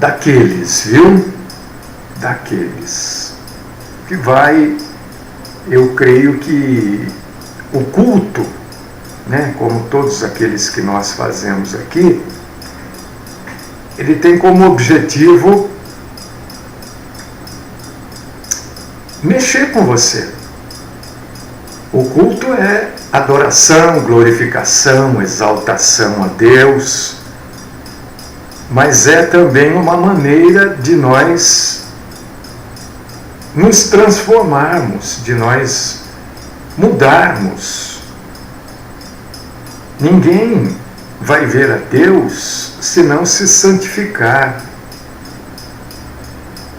daqueles, viu? Daqueles que vai, eu creio que o culto, né, como todos aqueles que nós fazemos aqui, ele tem como objetivo mexer com você. O culto é adoração, glorificação, exaltação a Deus, mas é também uma maneira de nós nos transformarmos, de nós mudarmos. Ninguém vai ver a Deus se não se santificar.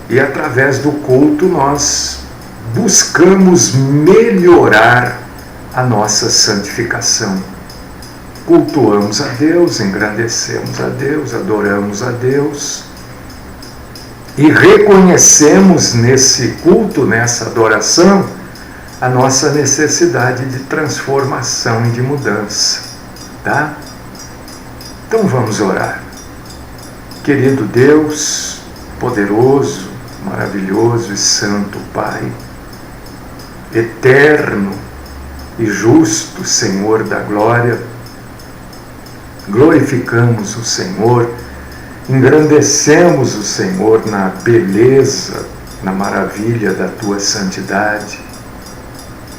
E através do culto nós buscamos melhorar a nossa santificação. Cultuamos a Deus, engrandecemos a Deus, adoramos a Deus e reconhecemos nesse culto, nessa adoração, a nossa necessidade de transformação e de mudança, tá? Então vamos orar. Querido Deus, poderoso, maravilhoso e santo Pai, eterno e justo Senhor da glória, glorificamos o Senhor, engrandecemos o Senhor na beleza, na maravilha da Tua santidade.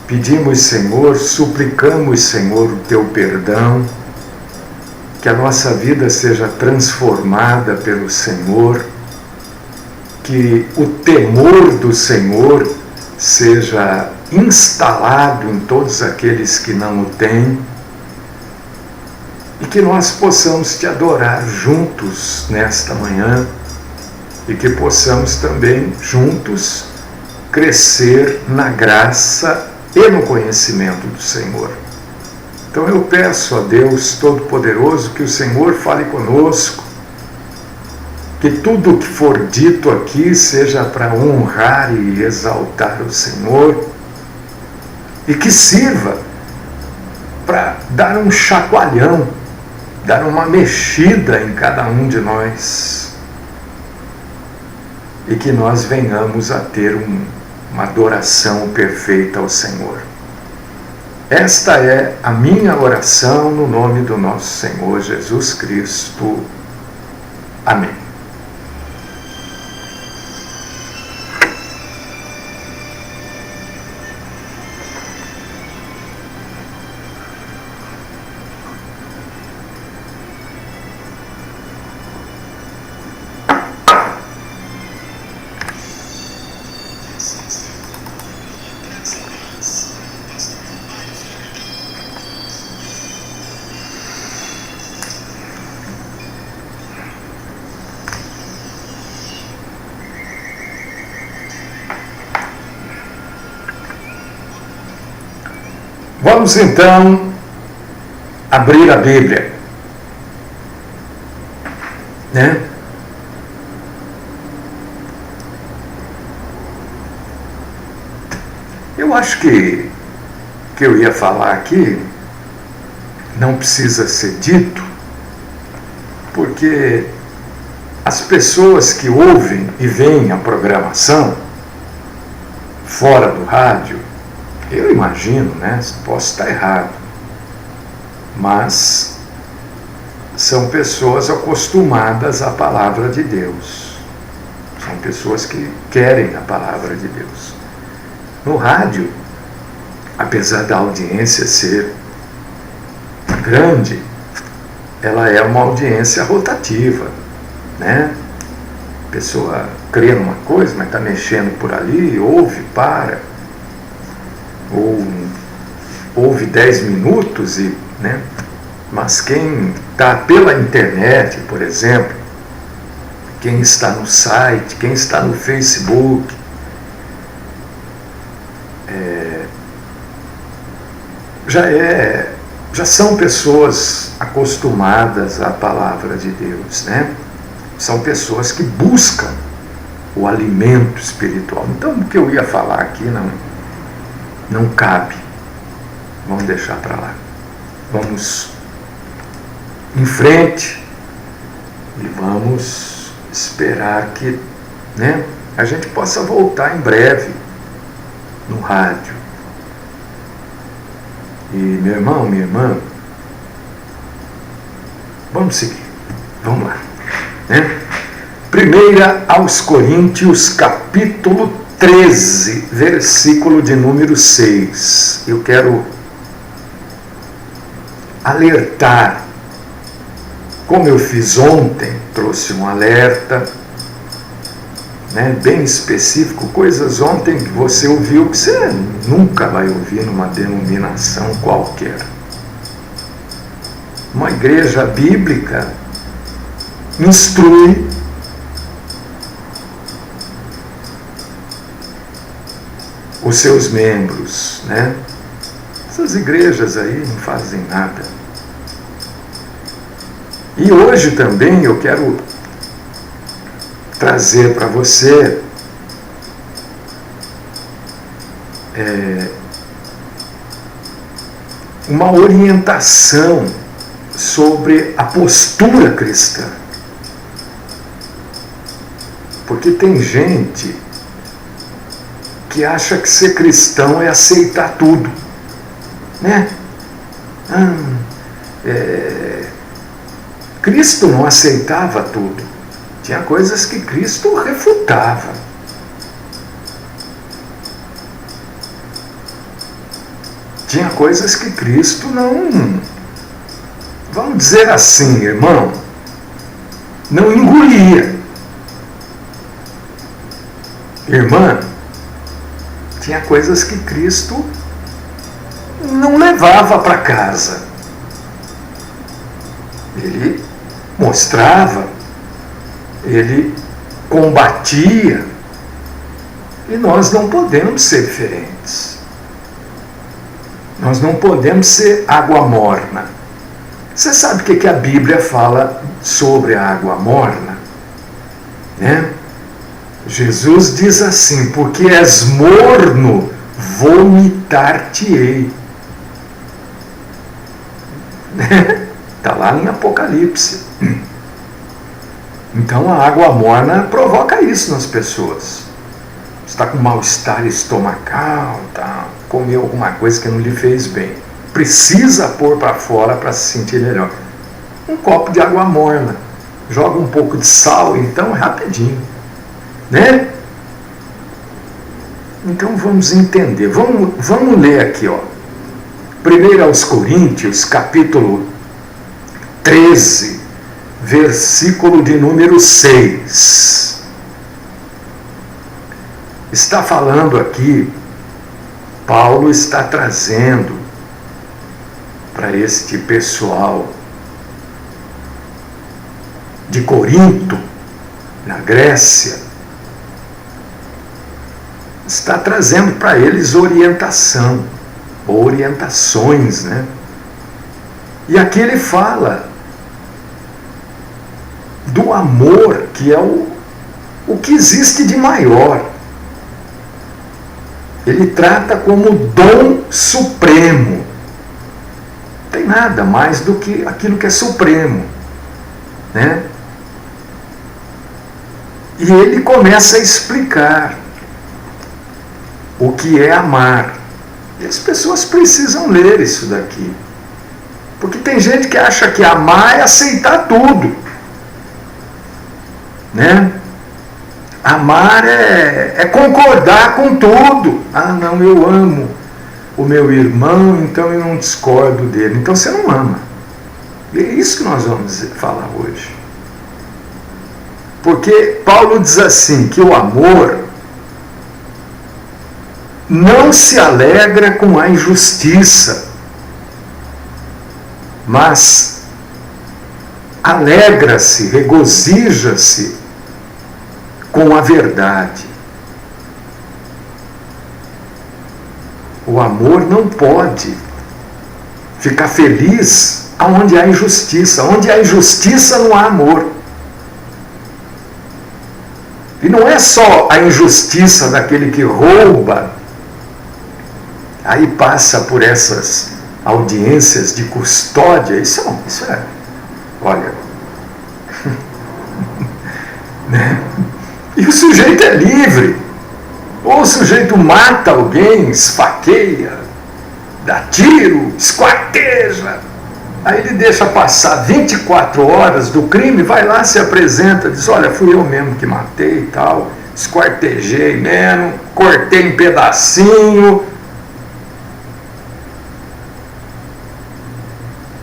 Pedimos, Senhor, suplicamos, Senhor, o Teu perdão, que a nossa vida seja transformada pelo Senhor, que o temor do Senhor seja instalado em todos aqueles que não o têm, e que nós possamos Te adorar juntos nesta manhã, e que possamos também juntos crescer na graça e no conhecimento do Senhor. Então eu peço a Deus Todo-Poderoso que o Senhor fale conosco, que tudo o que for dito aqui seja para honrar e exaltar o Senhor, e que sirva para dar um chacoalhão, dar uma mexida em cada um de nós, e que nós venhamos a ter uma adoração perfeita ao Senhor. Esta é a minha oração no nome do nosso Senhor Jesus Cristo. Amém. Vamos então abrir a Bíblia, né? Eu acho que eu ia falar aqui não precisa ser dito, porque as pessoas que ouvem e veem a programação fora do rádio, eu imagino, né? Posso estar errado, mas são pessoas acostumadas à palavra de Deus. São pessoas que querem a palavra de Deus. No rádio, apesar da audiência ser grande, ela é uma audiência rotativa, né? A pessoa crê numa coisa, mas está mexendo por ali, ouve, para, ou ouve 10 minutos, né? Mas quem está pela internet, por exemplo, quem está no site, quem está no Facebook, já são pessoas acostumadas à palavra de Deus, né? São pessoas que buscam o alimento espiritual. Então, o que eu ia falar aqui não cabe. Vamos deixar para lá. Vamos em frente e vamos esperar que, né, a gente possa voltar em breve no rádio. E meu irmão, minha irmã, vamos seguir, vamos lá, né? 1 aos Coríntios, capítulo 13, versículo de número 6. Eu quero alertar, como eu fiz ontem, trouxe um alerta, né, bem específico, coisas ontem que você ouviu que você nunca vai ouvir numa denominação qualquer. Uma igreja bíblica instrui os seus membros, né? Essas igrejas aí não fazem nada. E hoje também eu quero trazer para você uma orientação sobre a postura cristã. Porque tem gente que acha que ser cristão é aceitar tudo, né? Cristo não aceitava tudo. Tinha coisas que Cristo refutava. Tinha coisas que Cristo não, vamos dizer assim, irmão, não engolia. Irmã, tinha coisas que Cristo não levava para casa. Ele mostrava, ele combatia, e nós não podemos ser diferentes. Nós não podemos ser água morna. Você sabe o que a Bíblia fala sobre a água morna? Né? Jesus diz assim: porque és morno, vomitar-te-ei. Está lá em Apocalipse. Então a água morna provoca isso nas pessoas. Está com mal-estar estomacal, tá? Comeu alguma coisa que não lhe fez bem. Precisa pôr para fora para se sentir melhor. Um copo de água morna. Joga um pouco de sal, então, rapidinho. Né? Então vamos entender. Vamos ler aqui, ó. 1 aos Coríntios, capítulo 13, versículo de número 6. Está falando aqui, Paulo está trazendo para este pessoal de Corinto, na Grécia, está trazendo para eles orientação, orientações, né? E aqui ele fala do amor, que é o que existe de maior. Ele trata como dom supremo. Não tem nada mais do que aquilo que é supremo, né? E ele começa a explicar o que é amar. E as pessoas precisam ler isso daqui. Porque tem gente que acha que amar é aceitar tudo, né? Amar é concordar com tudo. Ah, não, eu amo o meu irmão, então eu não discordo dele. Então você não ama. E é isso que nós vamos falar hoje. Porque Paulo diz assim, que o amor não se alegra com a injustiça, mas alegra-se, regozija-se com a verdade. O amor não pode ficar feliz onde há injustiça. Onde há injustiça não há amor. E não é só a injustiça daquele que rouba, aí passa por essas audiências de custódia. Isso é, olha, né? E o sujeito é livre. Ou o sujeito mata alguém, esfaqueia, dá tiro, esquarteja. Aí ele deixa passar 24 horas do crime, vai lá, se apresenta, diz: olha, fui eu mesmo que matei e tal, esquartejei mesmo, cortei em pedacinho.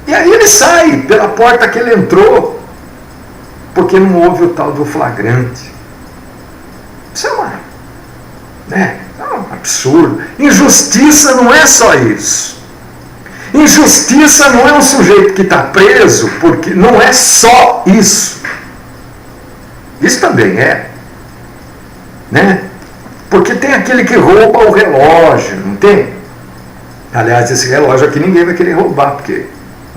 E aí ele sai pela porta que ele entrou, porque não houve o tal do flagrante. Isso é um absurdo. Injustiça não é só isso. Injustiça não é um sujeito que está preso, porque não é só isso. Isso também é, né? Porque tem aquele que rouba o relógio, não tem? Aliás, esse relógio aqui ninguém vai querer roubar, porque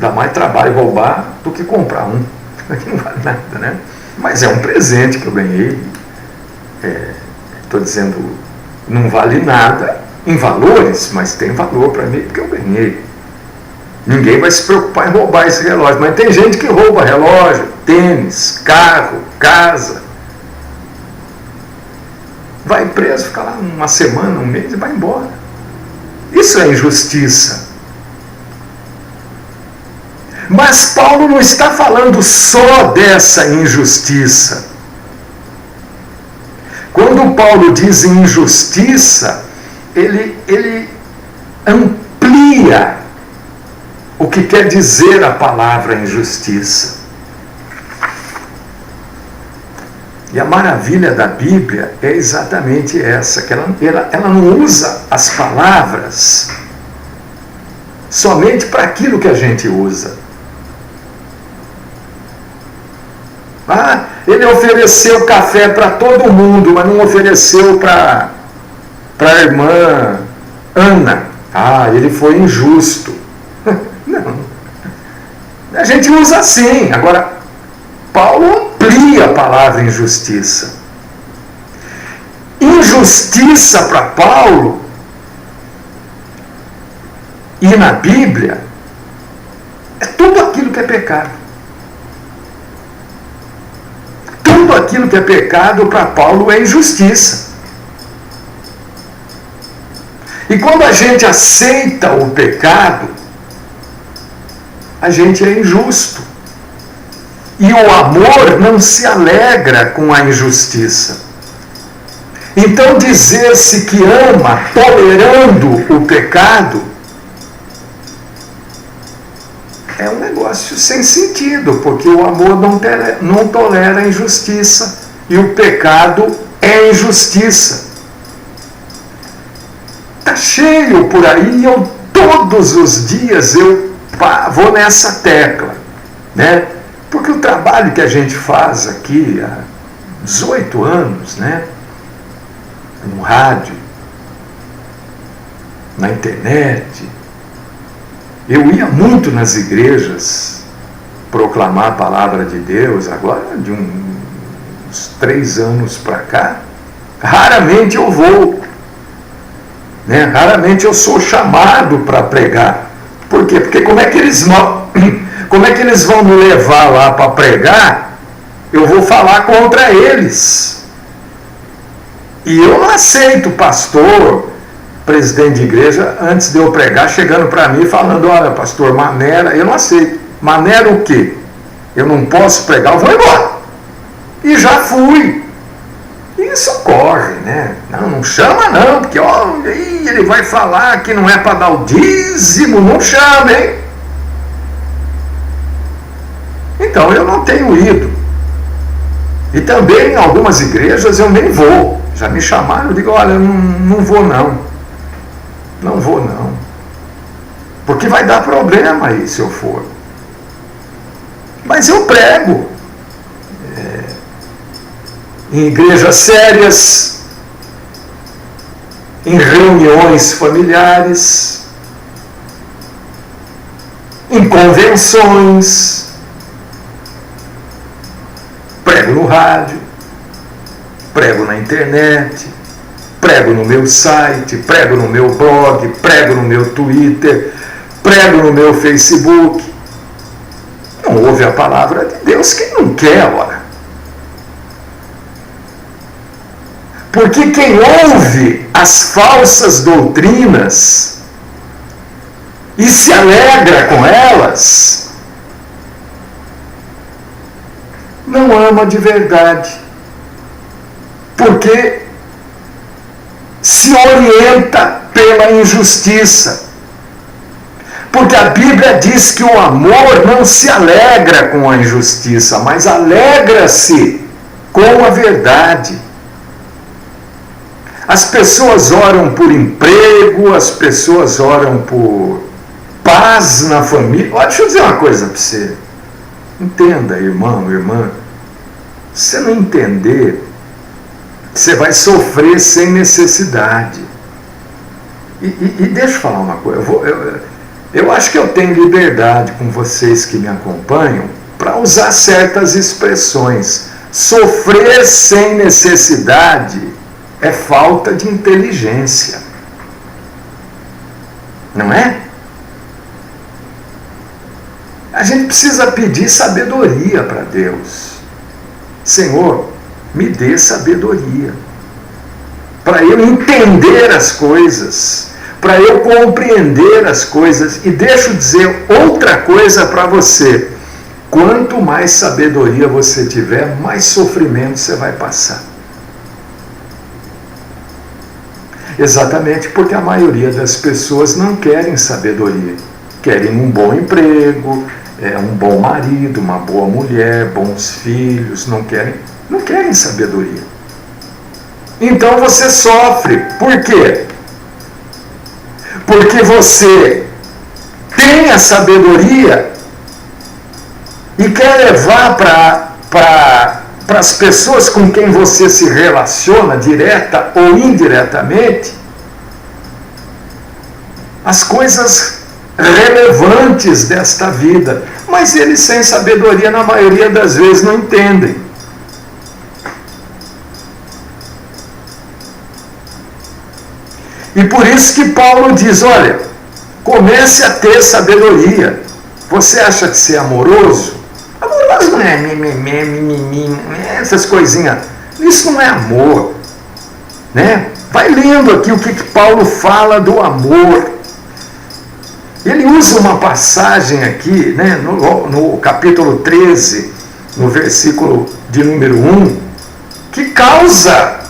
dá mais trabalho roubar do que comprar um. Aqui não vale nada, né? Mas é um presente que eu ganhei. Estou dizendo, não vale nada em valores, mas tem valor para mim porque eu ganhei. Ninguém vai se preocupar em roubar esse relógio, mas tem gente que rouba relógio, tênis, carro, casa. Vai preso, fica lá uma semana, um mês e vai embora. Isso é injustiça. Mas Paulo não está falando só dessa injustiça. Quando Paulo diz injustiça, ele amplia o que quer dizer a palavra injustiça. E a maravilha da Bíblia é exatamente essa, que ela não usa as palavras somente para aquilo que a gente usa. Ele ofereceu café para todo mundo, mas não ofereceu para a irmã Ana. Ele foi injusto. Não. A gente usa assim. Agora, Paulo amplia a palavra injustiça. Injustiça para Paulo e na Bíblia é tudo aquilo que é pecado. Tudo aquilo que é pecado para Paulo é injustiça. E quando a gente aceita o pecado, a gente é injusto. E o amor não se alegra com a injustiça. Então dizer-se que ama tolerando o pecado é um negócio sem sentido, porque o amor não tolera a injustiça e o pecado é injustiça. Está cheio por aí e todos os dias eu vou nessa tecla, né? Porque o trabalho que a gente faz aqui há 18 anos, né? No rádio, na internet, eu ia muito nas igrejas proclamar a palavra de Deus. Agora, de uns 3 anos para cá, raramente eu vou, né? Raramente eu sou chamado para pregar. Por quê? Porque como é que eles vão me levar lá para pregar? Eu vou falar contra eles. E eu não aceito pastor, presidente de igreja, antes de eu pregar, chegando para mim falando: olha, pastor, maneira. Eu não aceito. Maneira o quê? Eu não posso pregar, eu vou embora. E já fui. Isso ocorre, né? Não chama não, porque olha, ele vai falar que não é para dar o dízimo, não chama, hein? Então eu não tenho ido. E também em algumas igrejas eu nem vou. Já me chamaram, eu digo: olha, não vou não. Não vou não. Porque vai dar problema aí se eu for. Mas eu prego. Em igrejas sérias, em reuniões familiares, em convenções, prego no rádio, prego na internet, prego no meu site, prego no meu blog, prego no meu Twitter, prego no meu Facebook. Não ouve a palavra de Deus quem não quer, ora. Porque quem ouve as falsas doutrinas e se alegra com elas, não ama de verdade, porque se orienta pela injustiça. Porque a Bíblia diz que o amor não se alegra com a injustiça, mas alegra-se com a verdade. As pessoas oram por emprego, as pessoas oram por paz na família. Olha, deixa eu dizer uma coisa para você. Entenda, irmão, irmã. Se você não entender, você vai sofrer sem necessidade. E deixa eu falar uma coisa. Eu acho que eu tenho liberdade com vocês que me acompanham para usar certas expressões. Sofrer sem necessidade é falta de inteligência. Não é? A gente precisa pedir sabedoria para Deus. Senhor, me dê sabedoria para eu entender as coisas, para eu compreender as coisas. E deixa eu dizer outra coisa para você. Quanto mais sabedoria você tiver, mais sofrimento você vai passar. Exatamente porque a maioria das pessoas não querem sabedoria. Querem um bom emprego, um bom marido, uma boa mulher, bons filhos, não querem sabedoria. Então você sofre. Por quê? Porque você tem a sabedoria e quer levar para as pessoas com quem você se relaciona, direta ou indiretamente, as coisas relevantes desta vida. Mas eles, sem sabedoria, na maioria das vezes não entendem. E por isso que Paulo diz, olha, comece a ter sabedoria. Você acha que ser amoroso? Amoroso não é mimimi, essas coisinhas. Isso não é amor. Né? Vai lendo aqui o que Paulo fala do amor. Ele usa uma passagem aqui, né, no capítulo 13, no versículo de número 1, que causa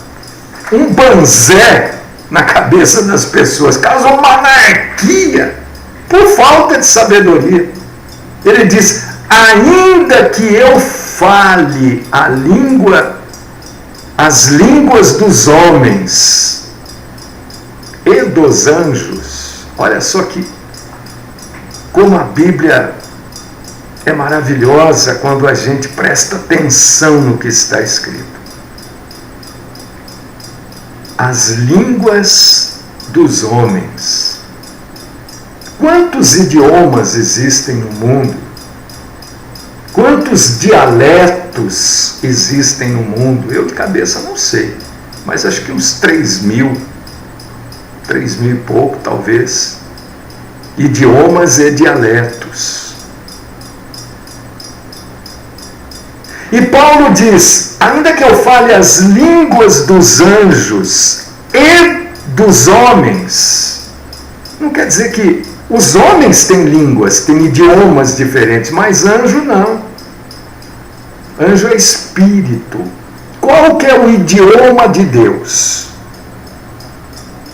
um banzé na cabeça das pessoas, causa uma anarquia por falta de sabedoria. Ele diz, ainda que eu fale as línguas dos homens e dos anjos, olha só que como a Bíblia é maravilhosa quando a gente presta atenção no que está escrito. As línguas dos homens. Quantos idiomas existem no mundo? Quantos dialetos existem no mundo? Eu de cabeça não sei, mas acho que uns 3.000 e pouco talvez. Idiomas e dialetos. E Paulo diz, ainda que eu fale as línguas dos anjos e dos homens, não quer dizer que os homens têm línguas, têm idiomas diferentes, mas anjo não. Anjo é espírito. Qual que é o idioma de Deus?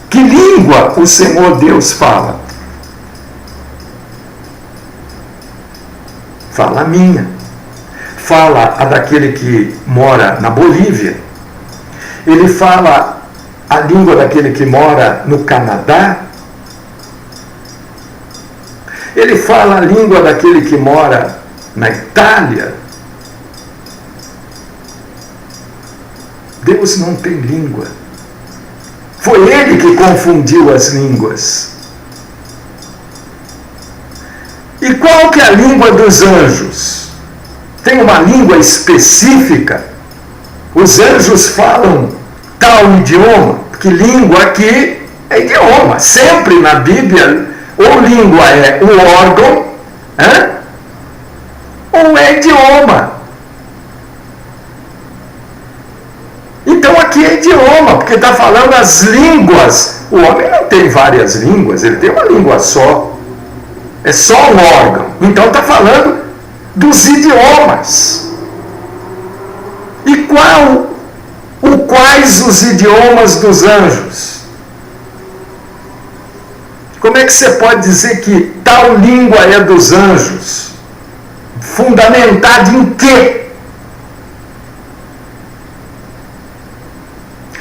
Que língua o Senhor Deus fala? Fala a minha. Fala a daquele que mora na Bolívia. Ele fala a língua daquele que mora no Canadá. Ele fala a língua daquele que mora na Itália. Deus não tem língua. Foi ele que confundiu as línguas. E qual que é a língua dos anjos? Tem uma língua específica? Os anjos falam tal idioma? Porque língua aqui é idioma. Sempre na Bíblia, ou língua é o órgão, ou é idioma. Então aqui é idioma, porque está falando as línguas. O homem não tem várias línguas, ele tem uma língua só. É só um órgão. Então está falando dos idiomas. E quais os idiomas dos anjos? Como é que você pode dizer que tal língua é dos anjos? Fundamentada em quê?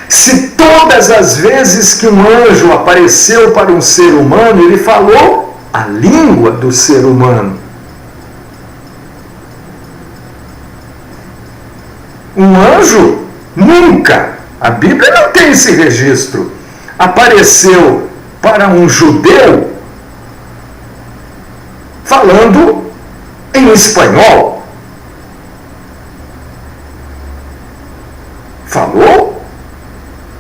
Se todas as vezes que um anjo apareceu para um ser humano, ele falou a língua do ser humano. Um anjo nunca, a Bíblia não tem esse registro, apareceu para um judeu falando em espanhol. Falou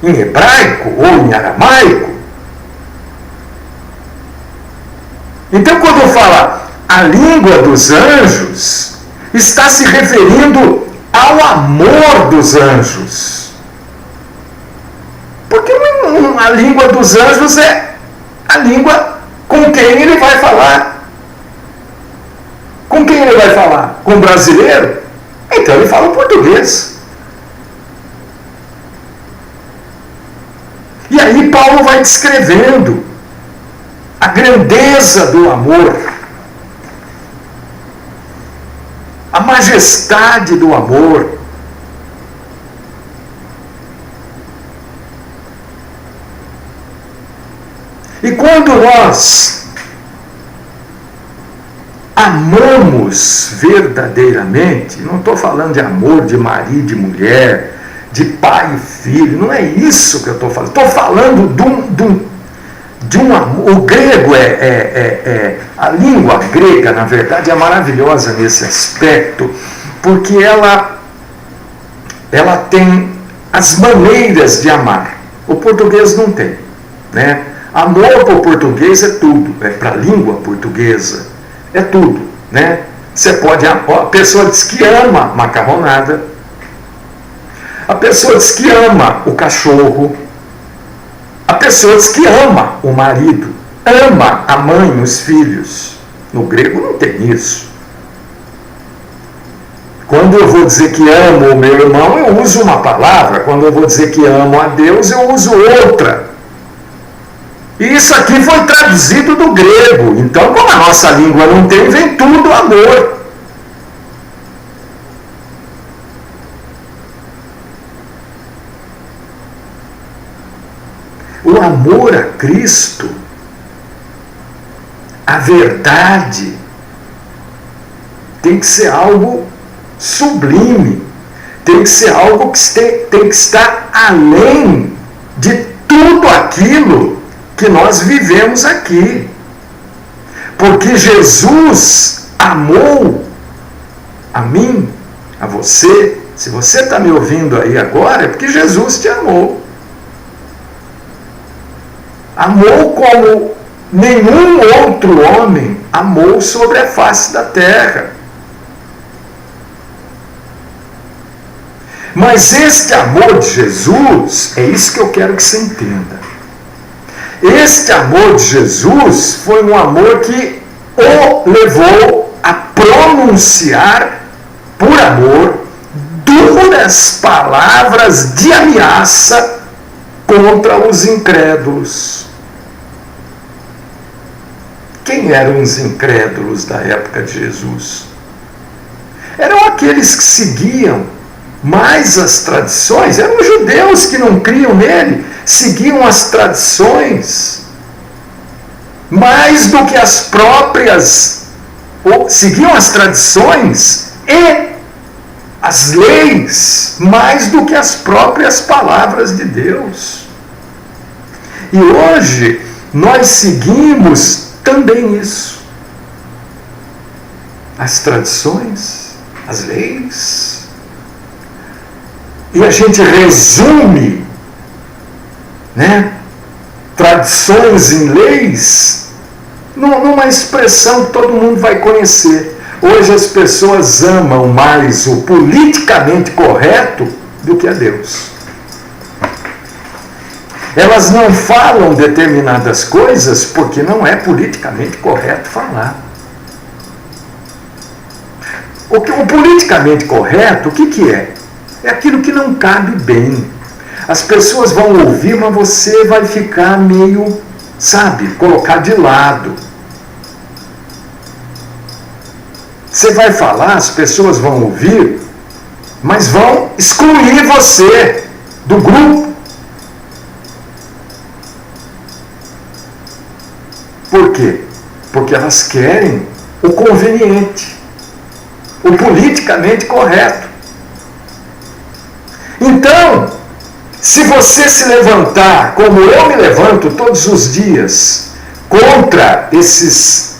em hebraico ou em aramaico. Então, quando fala a língua dos anjos, está se referindo ao amor dos anjos. Porque a língua dos anjos é a língua com quem ele vai falar. Com quem ele vai falar? Com o brasileiro? Então ele fala português. E aí Paulo vai descrevendo a grandeza do amor, a majestade do amor. E quando nós amamos verdadeiramente, não estou falando de amor de marido e mulher, de pai e filho, não é isso que eu estou falando. Estou falando de um amor. O grego a língua grega, na verdade, é maravilhosa nesse aspecto, porque ela tem as maneiras de amar. O português não tem, né? Amor para o português é tudo, para a língua portuguesa é tudo, né? Você pode, a pessoa diz que ama macarronada, a pessoa diz que ama o cachorro, a pessoa diz que ama o marido, ama a mãe, os filhos. No grego não tem isso. Quando eu vou dizer que amo o meu irmão, eu uso uma palavra. Quando eu vou dizer que amo a Deus, eu uso outra. E isso aqui foi traduzido do grego. Então, como a nossa língua não tem, vem tudo amor. O amor a Cristo, a verdade, tem que ser algo sublime, tem que ser algo que tem que estar além de tudo aquilo que nós vivemos aqui. Porque Jesus amou a mim, a você. Se você está me ouvindo aí agora, é porque Jesus te amou. Amou como nenhum outro homem amou sobre a face da terra. Mas este amor de Jesus, é isso que eu quero que você entenda. Este amor de Jesus foi um amor que o levou a pronunciar, por amor, duras palavras de ameaça contra os incrédulos. Quem eram os incrédulos da época de Jesus? Eram aqueles que seguiam mais as tradições, eram os judeus que não criam nele, seguiam as tradições mais do que as próprias, ou seguiam as tradições e as leis mais do que as próprias palavras de Deus. E hoje nós seguimos também isso. As tradições, as leis. E a gente resume, né, tradições em leis numa expressão que todo mundo vai conhecer. Hoje as pessoas amam mais o politicamente correto do que a Deus. Elas não falam determinadas coisas porque não é politicamente correto falar. O politicamente correto, o que é? É aquilo que não cabe bem. As pessoas vão ouvir, mas você vai ficar meio, colocar de lado. Você vai falar, as pessoas vão ouvir, mas vão excluir você do grupo. Por quê? Porque elas querem o conveniente, o politicamente correto. Então, se você se levantar, como eu me levanto todos os dias, contra esses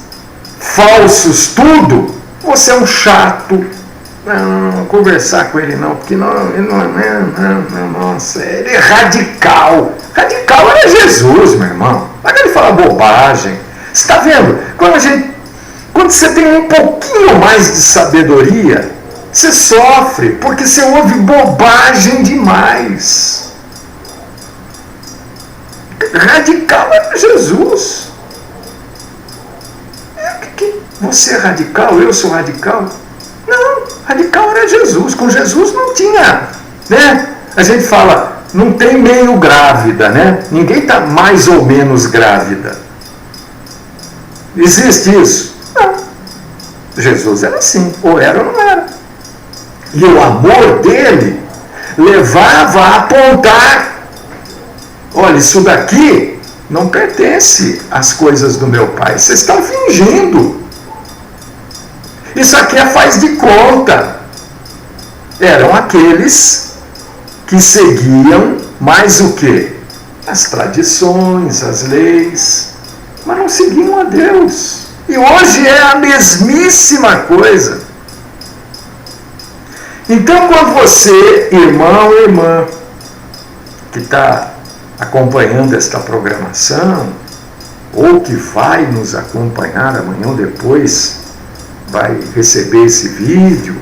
falsos tudo, você é um chato. Não conversar com ele não, porque nossa, ele é radical. Radical era Jesus, meu irmão. Não é ele fala bobagem. Você está vendo? Quando você tem um pouquinho mais de sabedoria, você sofre, porque você ouve bobagem demais. Radical era Jesus. Você é radical? Eu sou radical? Não, radical era Jesus. Com Jesus não tinha, né? A gente fala, não tem meio grávida, né? Ninguém está mais ou menos grávida. Existe isso? Não. Jesus era assim, ou era ou não era. E o amor dele levava a apontar: olha, isso daqui não pertence às coisas do meu pai. Vocês estão fingindo. Isso aqui é faz de conta. Eram aqueles que seguiam mais o quê? As tradições, as leis, mas não seguiam a Deus. E hoje é a mesmíssima coisa. Então, quando você, irmão ou irmã, que está acompanhando esta programação, ou que vai nos acompanhar amanhã ou depois, vai receber esse vídeo,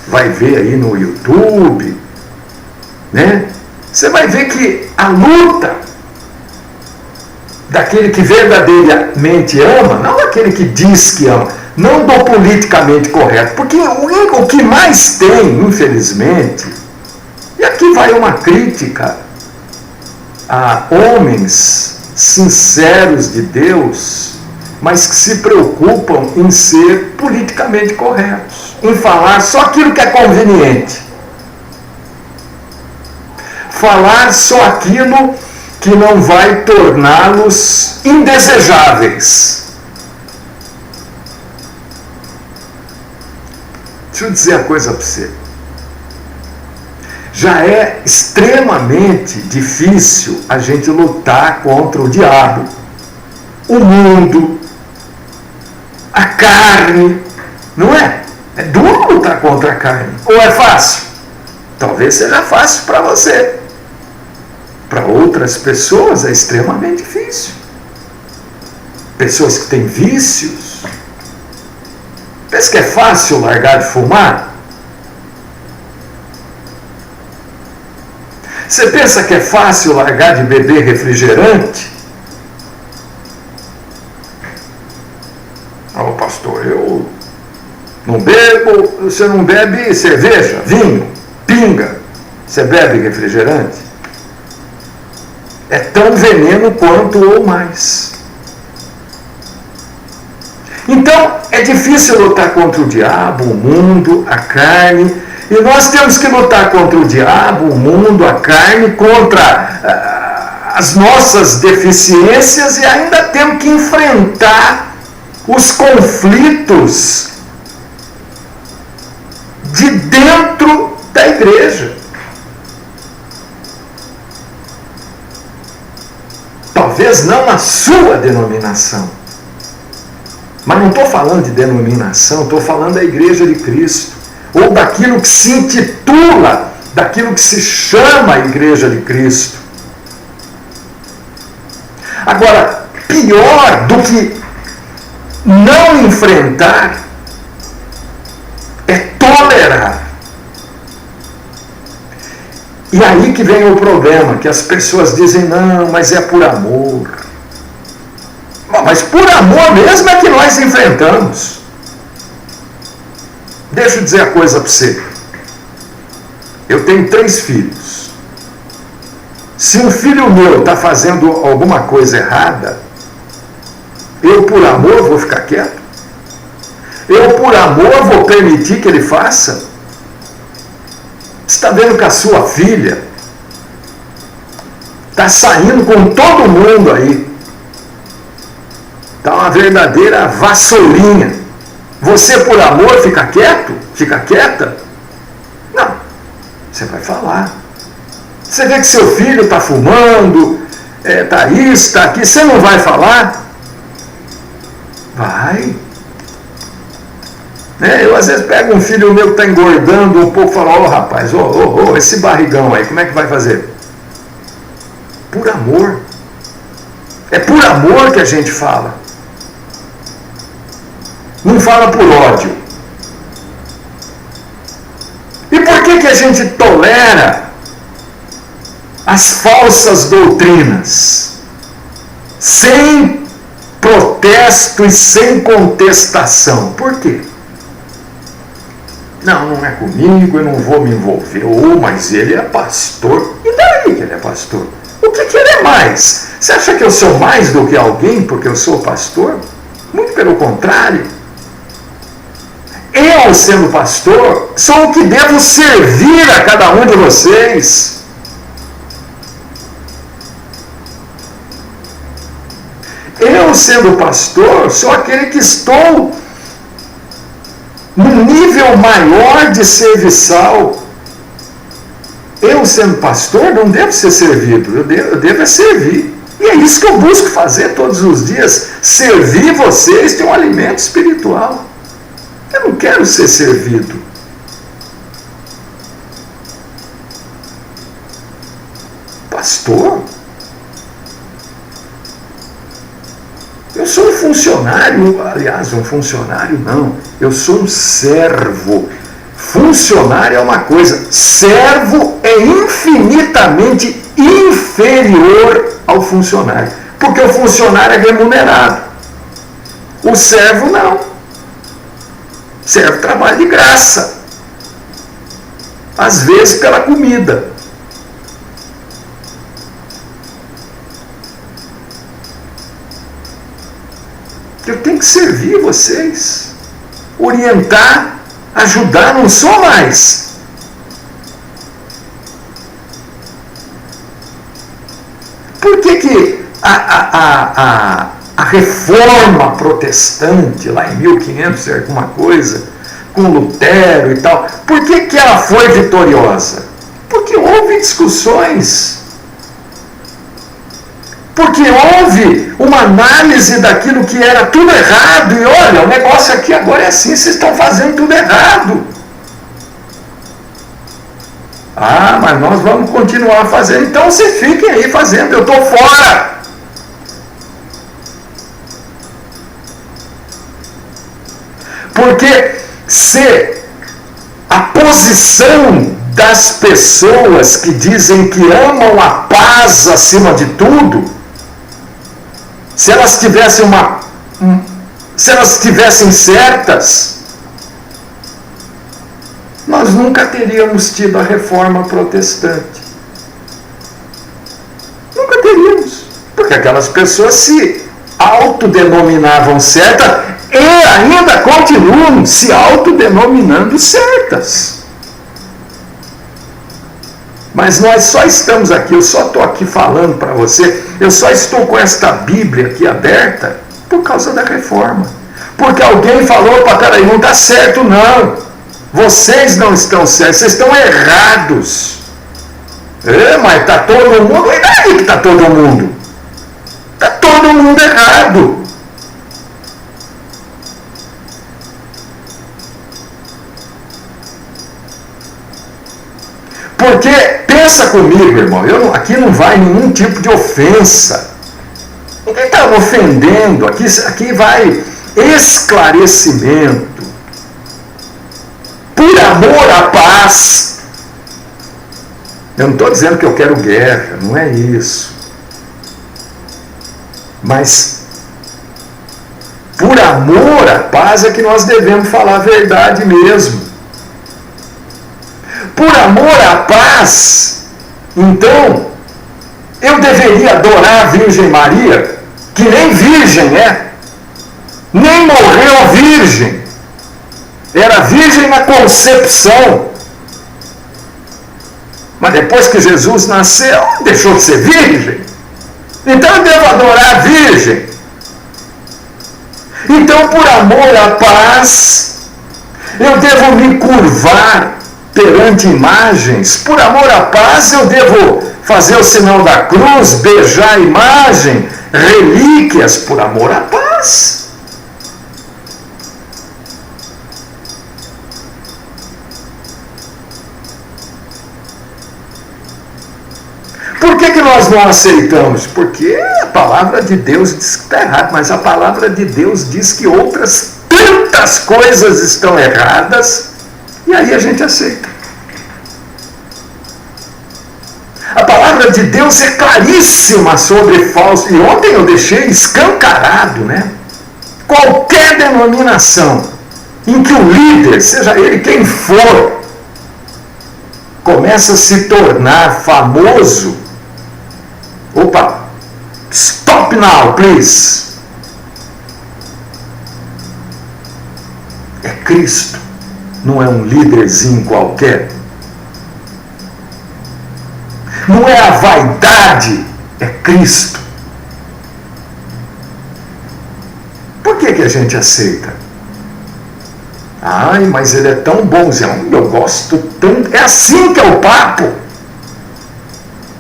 vai ver aí no YouTube, né? Você vai ver que a luta daquele que verdadeiramente ama, não daquele que diz que ama, não do politicamente correto, porque o que mais tem, infelizmente, e aqui vai uma crítica a homens sinceros de Deus, mas que se preocupam em ser politicamente corretos, em falar só aquilo que é conveniente, falar só aquilo que não vai torná-los indesejáveis. Deixa eu dizer a coisa para você. Já é extremamente difícil a gente lutar contra o diabo, o mundo, a carne, não é? É duro lutar contra a carne. Ou é fácil? Talvez seja fácil para você. Para outras pessoas é extremamente difícil. Pessoas que têm vícios. Pensa que é fácil largar de fumar? Você pensa que é fácil largar de beber refrigerante? Oh, pastor, eu não bebo. Você não bebe cerveja, vinho, pinga. Você bebe refrigerante? É tão veneno quanto ou mais. Então, é difícil lutar contra o diabo, o mundo, a carne. E nós temos que lutar contra o diabo, o mundo, a carne, contra as nossas deficiências e ainda temos que enfrentar os conflitos de dentro da igreja. Talvez não na sua denominação. Mas não estou falando de denominação, estou falando da Igreja de Cristo. Ou daquilo que se intitula, daquilo que se chama Igreja de Cristo. Agora, pior do que não enfrentar é tolerar. E aí que vem o problema, que as pessoas dizem, não, mas é por amor. Bom, mas por amor mesmo é que nós enfrentamos. Deixa eu dizer a coisa para você. Eu tenho 3 filhos. Se um filho meu está fazendo alguma coisa errada, eu por amor vou ficar quieto? Eu por amor vou permitir que ele faça? Você está vendo que a sua filha está saindo com todo mundo aí. Está uma verdadeira vassourinha. Você por amor fica quieto? Fica quieta? Não. Você vai falar. Você vê que seu filho está fumando, está isso, está aqui, você não vai falar? Vai. Eu às vezes pego um filho meu que está engordando um pouco e falo, rapaz, esse barrigão aí, como é que vai fazer? Por amor. É por amor que a gente fala. Não fala por ódio. E por que a gente tolera as falsas doutrinas sem protesto e sem contestação? Por quê? Não é comigo, eu não vou me envolver. Mas ele é pastor. E daí que ele é pastor? O que ele é mais? Você acha que eu sou mais do que alguém porque eu sou pastor? Muito pelo contrário. Eu, sendo pastor, sou o que devo servir a cada um de vocês. Eu, sendo pastor, sou aquele que estou num nível maior de serviçal. Eu, sendo pastor, não devo ser servido, eu devo servir. E é isso que eu busco fazer todos os dias, servir vocês de um alimento espiritual. Eu não quero ser servido. Pastor? Eu sou um funcionário, aliás, um funcionário não, eu sou um servo. Funcionário é uma coisa, servo é infinitamente inferior ao funcionário, porque o funcionário é remunerado, o servo não. Servo trabalha de graça, às vezes pela comida. Eu tenho que servir vocês, orientar, ajudar, não sou mais. Por que a reforma protestante, lá em 1500 e alguma coisa, com Lutero e tal, por que ela foi vitoriosa? Porque houve discussões. Porque houve uma análise daquilo que era tudo errado. E olha, o negócio aqui agora é assim, vocês estão fazendo tudo errado. Mas nós vamos continuar fazendo. Então vocês fiquem aí fazendo, eu estou fora. Porque se a posição das pessoas que dizem que amam a paz acima de tudo, se elas tivessem certas, nós nunca teríamos tido a reforma protestante. Nunca teríamos. Porque aquelas pessoas se autodenominavam certas e ainda continuam se autodenominando certas. Mas nós só estamos aqui, eu só estou aqui falando para você, eu só estou com esta Bíblia aqui aberta por causa da reforma. Porque alguém falou, peraí, não está certo não. Vocês não estão certos, vocês estão errados. Mas está todo mundo, e daí que está todo mundo? Está todo mundo errado. Porque, pensa comigo, irmão, aqui não vai nenhum tipo de ofensa. Ninguém está ofendendo, aqui vai esclarecimento. Por amor à paz. Eu não estou dizendo que eu quero guerra, não é isso. Mas, por amor à paz, é que nós devemos falar a verdade mesmo. Por amor à paz, então, eu deveria adorar a Virgem Maria, que nem virgem é, nem morreu virgem, era virgem na concepção. Mas depois que Jesus nasceu, deixou de ser virgem. Então eu devo adorar a Virgem. Então, por amor à paz, eu devo me curvar perante imagens. Por amor à paz, eu devo fazer o sinal da cruz, beijar a imagem, relíquias, por amor à paz. Por que nós não aceitamos? Porque a palavra de Deus diz que está errado, mas a palavra de Deus diz que outras tantas coisas estão erradas, e aí a gente aceita. A palavra de Deus é claríssima sobre falso, e ontem eu deixei escancarado, né? Qualquer denominação em que o líder, seja ele quem for, começa a se tornar famoso. Opa, stop now, please. É Cristo, não é um líderzinho qualquer. Não é a vaidade, é Cristo. Por que a gente aceita? Ai, mas ele é tão bonzão, eu gosto tanto. É assim que é o papo.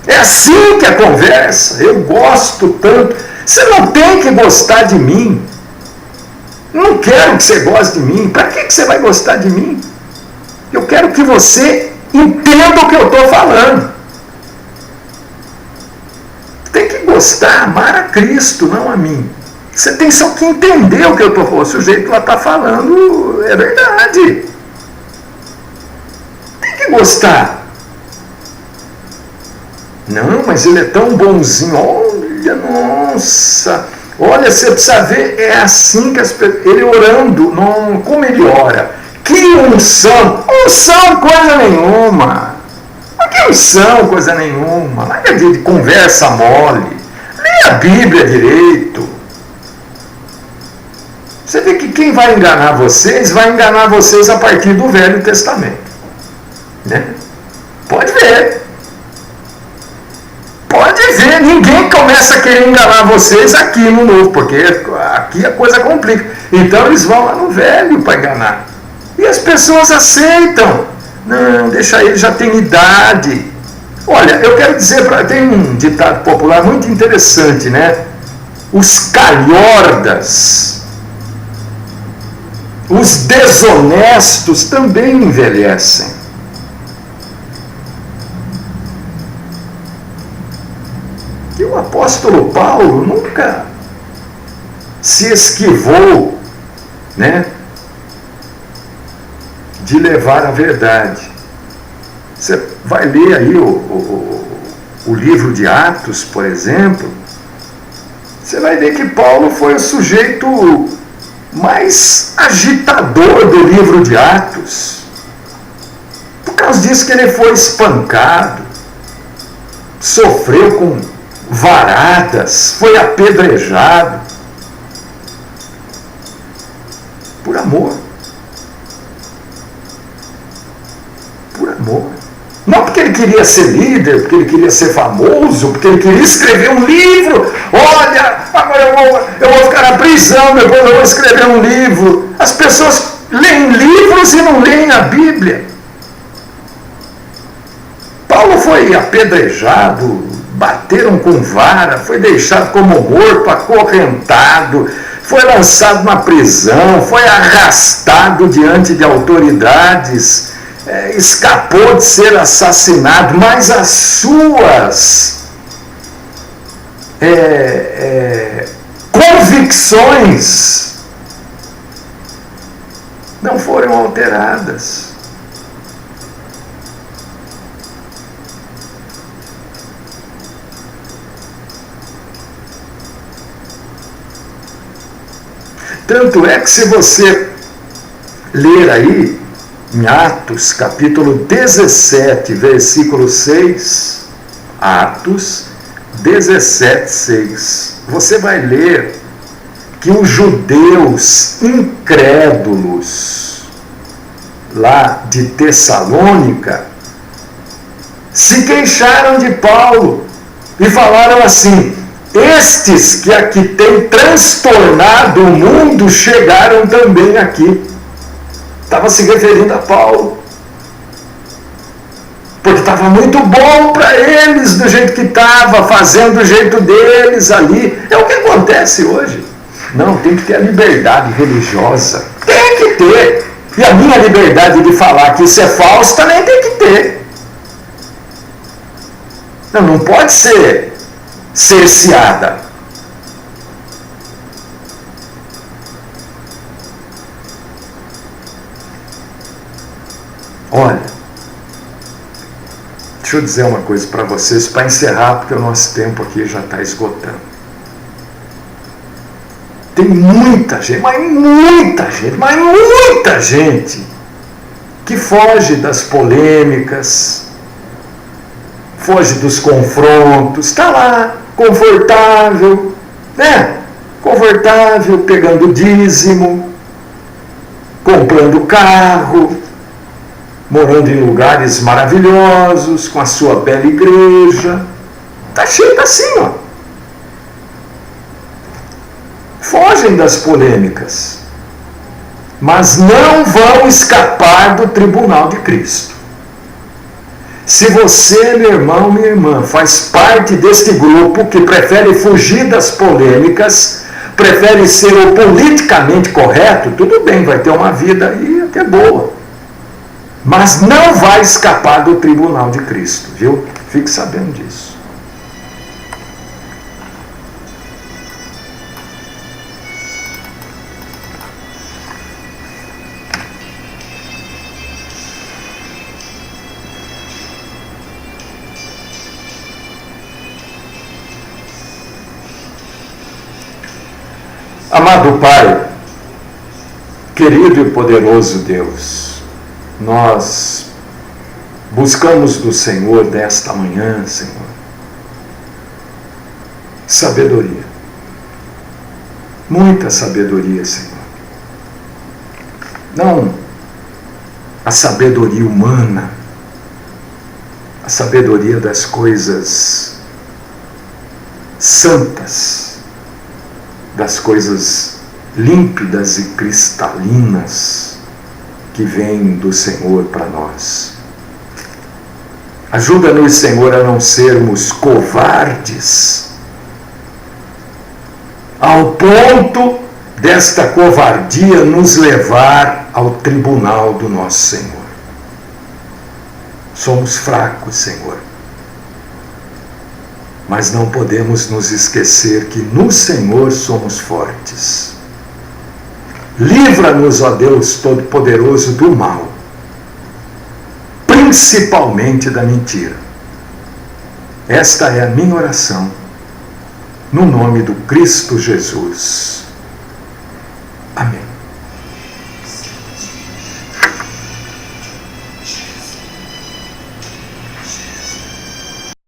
É assim que é a conversa. Eu gosto tanto. Você não tem que gostar de mim. Não quero que você goste de mim. Para que você vai gostar de mim? Eu quero que você entenda o que eu estou falando. Tem que gostar, amar a Cristo, não a mim. Você tem só que entender o que eu estou falando. O sujeito lá está falando, é verdade. Tem que gostar. Não, mas ele é tão bonzinho. Olha, nossa. Olha, você precisa ver, é assim que as pessoas... Ele orando, não, como ele ora. Que unção. Unção coisa nenhuma. Que unção coisa nenhuma. Nada de conversa mole. Leia a Bíblia direito. Você vê que quem vai enganar vocês a partir do Velho Testamento. Né? Pode ver. Pode ver, ninguém começa a querer enganar vocês aqui no Novo, porque aqui a coisa complica. Então eles vão lá no Velho para enganar. E as pessoas aceitam. Não, deixa ele, já tem idade. Olha, eu quero dizer, tem um ditado popular muito interessante, né? Os calhordas, os desonestos também envelhecem. E o apóstolo Paulo nunca se esquivou, né, de levar a verdade. Você vai ler aí o livro de Atos, por exemplo, você vai ver que Paulo foi o sujeito mais agitador do livro de Atos. Por causa disso que ele foi espancado, sofreu com varadas, foi apedrejado. Por amor. Por amor. Não porque ele queria ser líder, porque ele queria ser famoso, porque ele queria escrever um livro. Olha, agora eu vou ficar na prisão, depois eu vou escrever um livro. As pessoas leem livros e não leem a Bíblia. Paulo foi apedrejado, bateram com vara, foi deixado como morto, acorrentado, foi lançado na prisão, foi arrastado diante de autoridades, escapou de ser assassinado, mas as suas convicções não foram alteradas. Tanto é que se você ler aí, em Atos, capítulo 17, versículo 6, Atos 17, 6, você vai ler que os judeus incrédulos lá de Tessalônica se queixaram de Paulo e falaram assim: estes que aqui têm transtornado o mundo chegaram também aqui. Estava se referindo a Paulo, porque estava muito bom para eles do jeito que estava, fazendo do jeito deles ali. É o que acontece hoje. Não, tem que ter a liberdade religiosa. Tem que ter. E a minha liberdade de falar que isso é falso também tem que ter. Não pode ser cerceada. Olha, deixa eu dizer uma coisa para vocês, para encerrar, porque o nosso tempo aqui já está esgotando. Tem muita gente que foge das polêmicas, foge dos confrontos, está lá, confortável, né? Confortável, pegando dízimo, comprando carro, morando em lugares maravilhosos, com a sua bela igreja. Está cheio assim, ó. Fogem das polêmicas, mas não vão escapar do tribunal de Cristo. Se você, meu irmão, minha irmã, faz parte deste grupo que prefere fugir das polêmicas, prefere ser o politicamente correto, tudo bem, vai ter uma vida aí até boa. Mas não vai escapar do tribunal de Cristo, viu? Fique sabendo disso. Amado Pai, querido e poderoso Deus, nós buscamos do Senhor desta manhã, Senhor, sabedoria, muita sabedoria, Senhor. Não a sabedoria humana, a sabedoria das coisas santas, das coisas límpidas e cristalinas que vêm do Senhor para nós. Ajuda-nos, Senhor, a não sermos covardes, ao ponto desta covardia nos levar ao tribunal do nosso Senhor. Somos fracos, Senhor, mas não podemos nos esquecer que no Senhor somos fortes. Livra-nos, ó Deus Todo-Poderoso, do mal, principalmente da mentira. Esta é a minha oração, no nome do Cristo Jesus. Amém.